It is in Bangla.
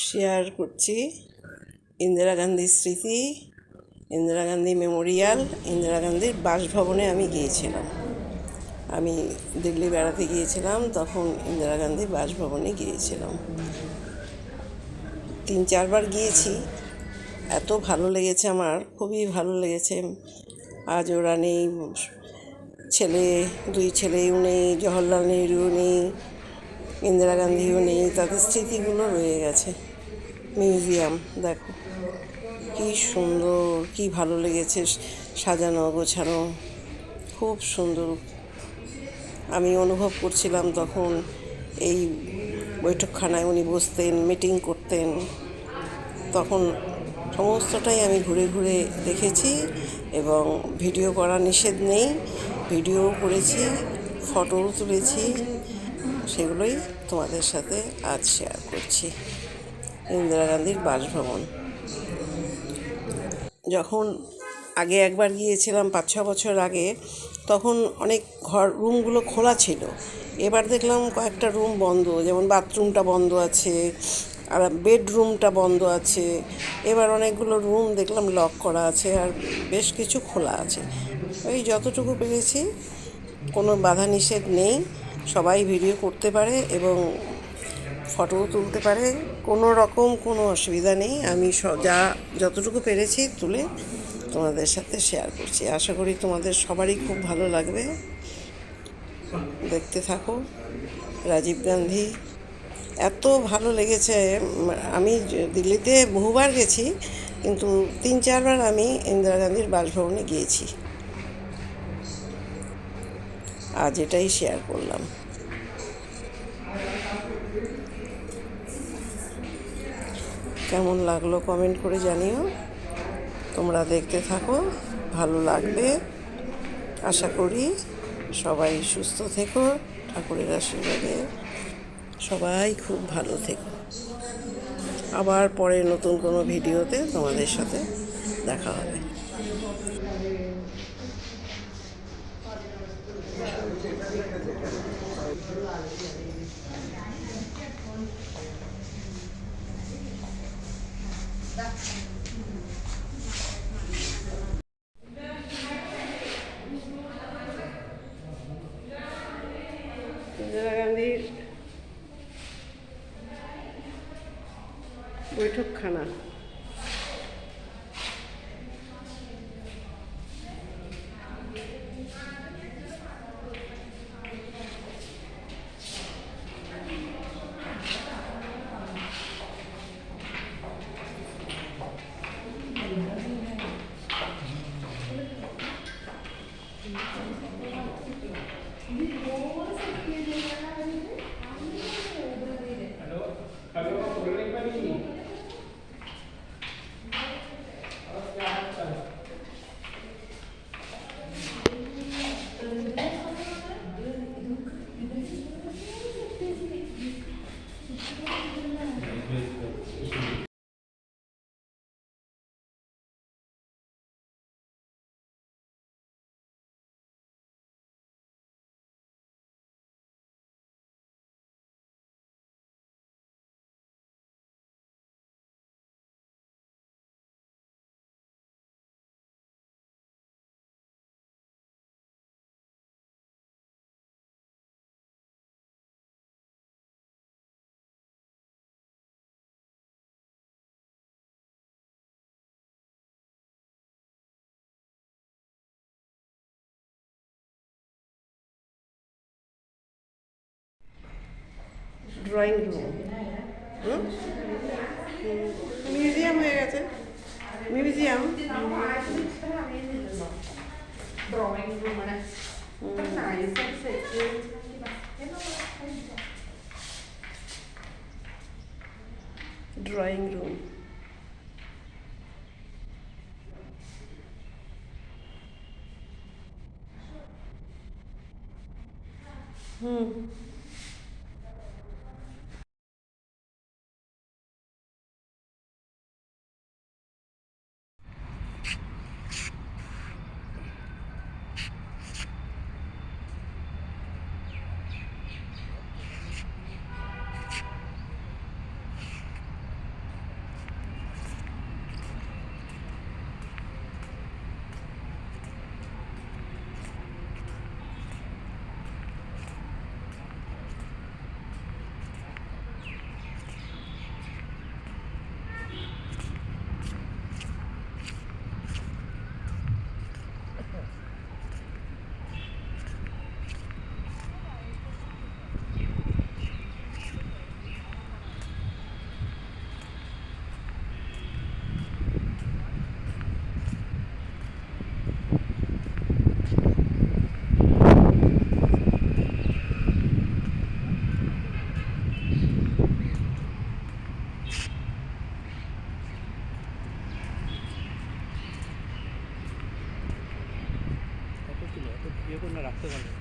শেয়ার করছি ইন্দিরা গান্ধীর স্মৃতি, ইন্দিরা গান্ধী মেমোরিয়াল। ইন্দিরা গান্ধীর বাসভবনে আমি গিয়েছিলাম। আমি দিল্লি বেড়াতে গিয়েছিলাম, তখন ইন্দিরা গান্ধীর বাসভবনে গিয়েছিলাম। 3-4বার গিয়েছি। এত ভালো লেগেছে আমার, খুবই ভালো লেগেছে। আজ ওরা নেই, দুই ছেলেও নেই, জওহরলাল নেহরুও নেই, ইন্দিরা গান্ধীও নেই। তাদের স্মৃতিগুলো রয়ে গেছে। মিউজিয়াম দেখো কি সুন্দর, কি ভালো লেগেছে, সাজানো গোছানো, খুব সুন্দর। আমি অনুভব করছিলাম তখন এই বৈঠকখানায় উনি বসতেন, মিটিং করতেন। তখন সমস্তটাই আমি ঘুরে ঘুরে দেখেছি এবং ভিডিও করা নিষেধ নেই, ভিডিও করেছি, ফটোও তুলেছি। সেগুলোই তোমাদের সাথে আজ শেয়ার করছি। ইন্দিরা গান্ধীর বাসভবন। যখন আগে একবার গিয়েছিলাম 5-6 বছর আগে, তখন অনেক রুমগুলো খোলা ছিল। এবার দেখলাম কয়েকটা রুম বন্ধ, যেমন বাথরুমটা বন্ধ আছে, আর বেডরুমটা বন্ধ আছে। এবার অনেকগুলো রুম দেখলাম লক করা আছে, আর বেশ কিছু খোলা আছে। ওই যতটুকু পেরেছি, কোনো বাধা নিষেধ নেই, সবাই ভিডিও করতে পারে এবং ফটোও তুলতে পারে, কোনো অসুবিধা নেই। আমি যতটুকু পেরেছি তুলে তোমাদের সাথে শেয়ার করছি। আশা করি তোমাদের সবারই খুব ভালো লাগবে। দেখতে থাকো। রাজীব গান্ধী, এত ভালো লেগেছে। আমি দিল্লিতে বহুবার গেছি, কিন্তু 3-4বার আমি ইন্দিরা গান্ধীর বাসভবনে গিয়েছি। আজ এটাই শেয়ার করলাম। কেমন লাগলো কমেন্ট করে জানিও। তোমরা দেখতে থাকো, ভালো লাগবে আশা করি। সবাই সুস্থ থেকো, ঠাকুরের আশীর্বাদে সবাই খুব ভালো থেকো। আবার পরে নতুন কোনো ভিডিওতে তোমাদের সাথে দেখা হবে। ইন্দিরা গান্ধীর বৈঠকখানা। ড্রয়িং রুম, মিউজিয়াম হয়ে গেছে। মিউজিয়াম, ഡ്രോയിങ് റൂമാണ് സയൻസ് സെറ്റ് ড্রয়িং রুম। রাখতে পারবে